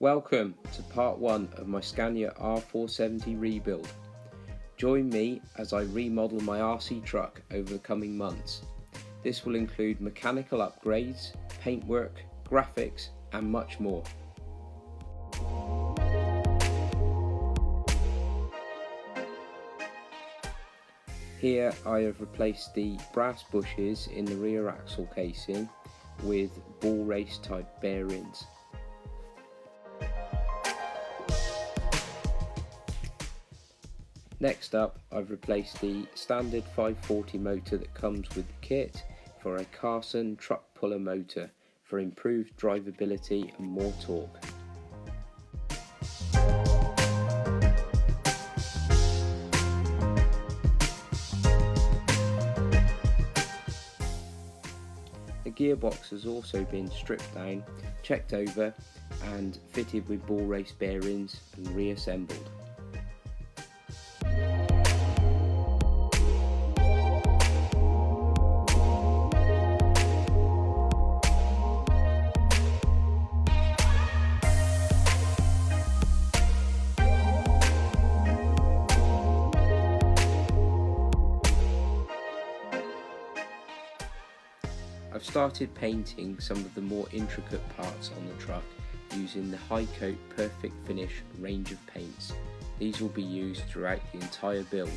Welcome to part 1 of my Scania R470 rebuild. Join me as I remodel my RC truck over the coming months. This will include mechanical upgrades, paintwork, graphics and much more. Here I have replaced the brass bushes in the rear axle casing with ball race type bearings. Next up, I've replaced the standard 540 motor that comes with the kit for a Carson truck puller motor for improved drivability and more torque. The gearbox has also been stripped down, checked over and fitted with ball race bearings and reassembled. I've started painting some of the more intricate parts on the truck using the High Coat Perfect Finish range of paints. These will be used throughout the entire build.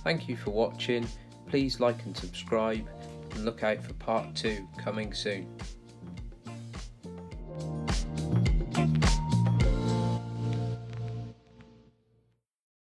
Thank you for watching, please like and subscribe, and look out for part 2 coming soon.